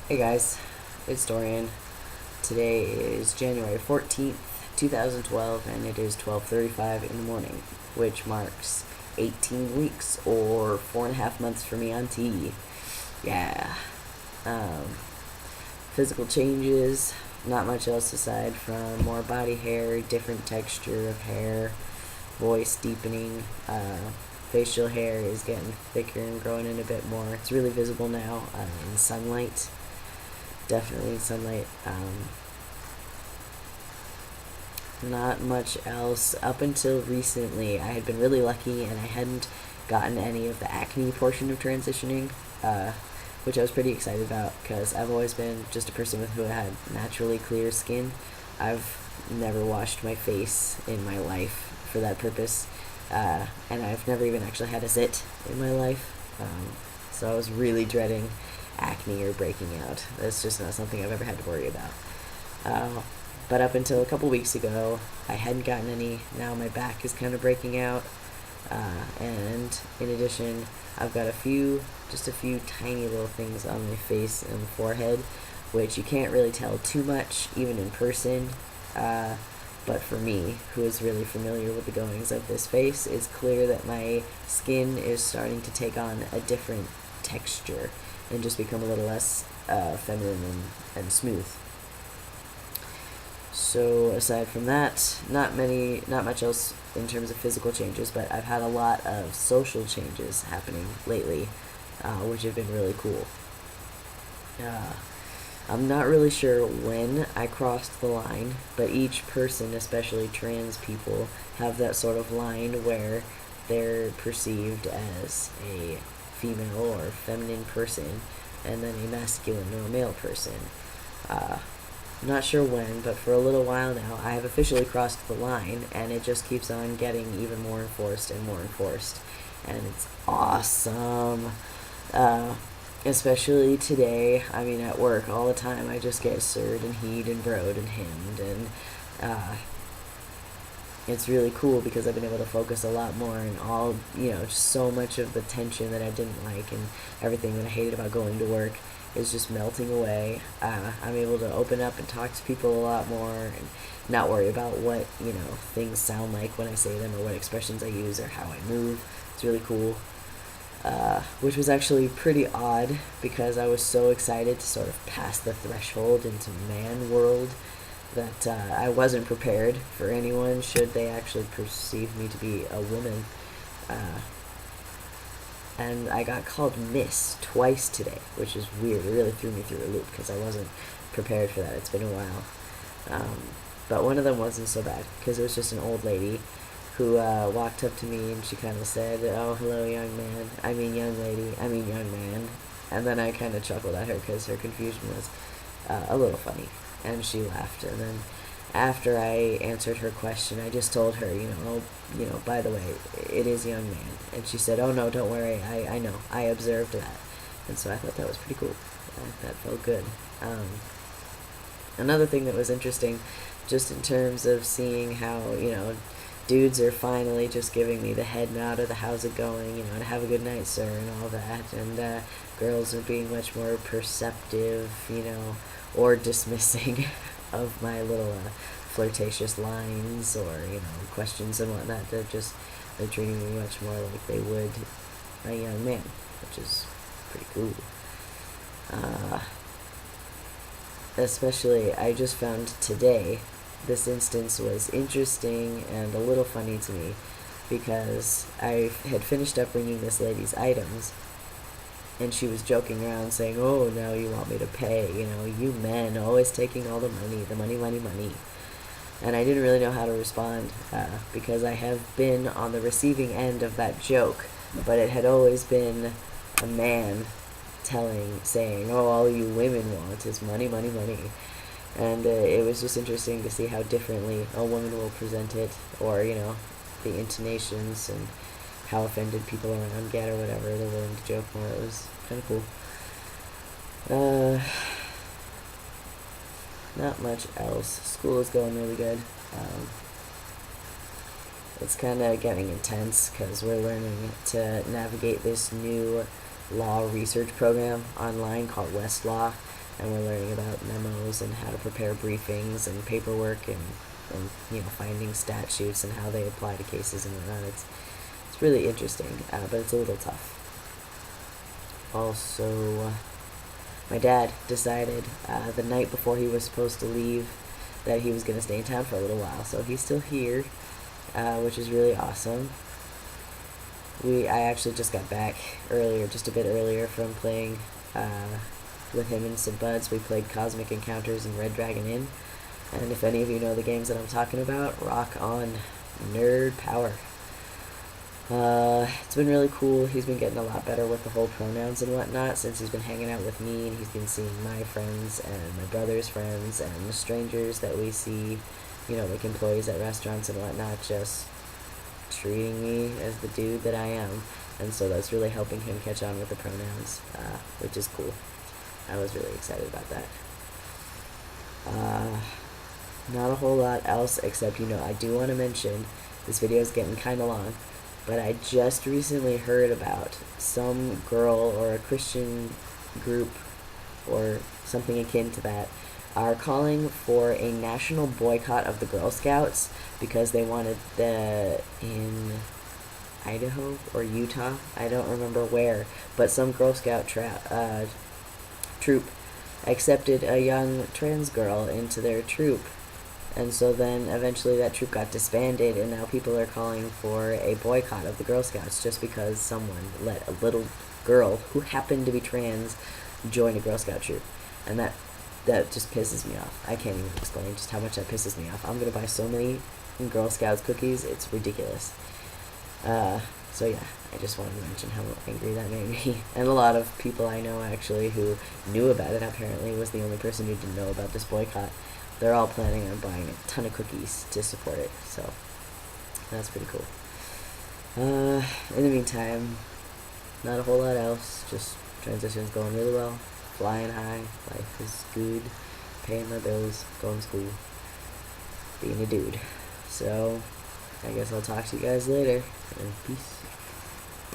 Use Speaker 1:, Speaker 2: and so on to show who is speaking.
Speaker 1: Hey guys, it's Dorian. Today is January 14th, 2012, and it is 12:35 in the morning, which marks 18 weeks or 4.5 months for me on T. Yeah. Um, Physical changes, not much else aside from more body hair, different texture of hair, voice deepening. Facial hair is getting thicker and growing in a bit more. It's really visible now in sunlight, definitely in sunlight. Not much else. Up until recently, I had been really lucky and I hadn't gotten any of the acne portion of transitioning, which I was pretty excited about because I've always been just a person who had naturally clear skin. I've never washed my face in my life for that purpose, and I've never even actually had a zit in my life. So I was really dreading acne or breaking out. That's just not something I've ever had to worry about. But up until a couple weeks ago, I hadn't gotten any. Now my back is kind of breaking out. And in addition, I've got just a few tiny little things on my face and forehead, which you can't really tell too much, even in person. But for me, who is really familiar with the goings of this face, it's clear that my skin is starting to take on a different texture and just become a little less feminine and smooth. So aside from that, not much else in terms of physical changes, but I've had a lot of social changes happening lately, which have been really cool. Uh, I'm not really sure when I crossed the line, but each person, especially trans people, have that sort of line where they're perceived as a female or feminine person, and then a masculine or a male person. Uh, Not sure when, but for a little while now, I have officially crossed the line, and it just keeps on getting even more enforced and more enforced. And it's awesome. Uh, Especially today, I mean, at work all the time, I just get sirred and he'd and broed and himmed, and uh, it's really cool because I've been able to focus a lot more on all, just so much of the tension that I didn't like and everything that I hated about going to work is just melting away. I'm able to open up and talk to people a lot more and not worry about what, things sound like when I say them or what expressions I use or how I move. It's really cool. Which was actually pretty odd because I was so excited to sort of pass the threshold into man world that I wasn't prepared for anyone should they actually perceive me to be a woman. Uh, and I got called Miss twice today, which is weird. It really threw me through a loop because I wasn't prepared for that. It's been a while. But one of them wasn't so bad because it was just an old lady who walked up to me and she kind of said, "Oh, hello, young man. I mean, young lady. I mean, young man." And then I kind of chuckled at her because her confusion was a little funny. And she laughed. And then after I answered her question, I just told her, by the way, it is young man. And she said, "Oh, no, don't worry. I know. I observed that." And so I thought that was pretty cool. That felt good. Another thing that was interesting, just in terms of seeing how, dudes are finally just giving me the head nod of the "how's it going," and "have a good night, sir," and all that, and girls are being much more perceptive, or dismissing of my little flirtatious lines or questions and whatnot. They're treating me much more like they would a young man, which is pretty cool. Especially, I just found today this instance was interesting and a little funny to me because I had finished up bringing this lady's items and she was joking around saying, "Oh, now you want me to pay, you men always taking all the money, money." And I didn't really know how to respond because I have been on the receiving end of that joke, but it had always been a man saying, "Oh, all you women want is money, money, money." And it was just interesting to see how differently a woman will present it, or, the intonations and how offended people around get or whatever. They're willing to joke more. It was kind of cool. Not much else. School is going really good. It's kind of getting intense because we're learning to navigate this new law research program online called Westlaw, and we're learning about memos and how to prepare briefings and paperwork and finding statutes and how they apply to cases and whatnot. It's really interesting, but it's a little tough. Also, my dad decided the night before he was supposed to leave that he was going to stay in town for a little while, so he's still here, which is really awesome. I actually just got back just a bit earlier from playing with him and some buds. We played Cosmic Encounters and Red Dragon Inn, and if any of you know the games that I'm talking about, rock on, nerd power. It's been really cool. He's been getting a lot better with the whole pronouns and whatnot since he's been hanging out with me, and he's been seeing my friends and my brother's friends and the strangers that we see, like employees at restaurants and whatnot, just treating me as the dude that I am. And so that's really helping him catch on with the pronouns, which is cool. I was really excited about that. Not a whole lot else except, I do want to mention, this video is getting kind of long, but I just recently heard about some girl or a Christian group or something akin to that are calling for a national boycott of the Girl Scouts because they wanted in Idaho or Utah, I don't remember where, but some Girl Scout troop accepted a young trans girl into their troop. And so then eventually that troop got disbanded, and now people are calling for a boycott of the Girl Scouts just because someone let a little girl who happened to be trans join a Girl Scout troop. And that just pisses me off. I can't even explain just how much that pisses me off. I'm going to buy so many Girl Scouts cookies, it's ridiculous. So yeah, I just wanted to mention how angry that made me. And a lot of people I know actually who knew about it, apparently was the only person who didn't know about this boycott. They're all planning on buying a ton of cookies to support it, so that's pretty cool. In the meantime, not a whole lot else, just transition's going really well, flying high, life is good, paying my bills, going to school, being a dude. So, I guess I'll talk to you guys later, and peace.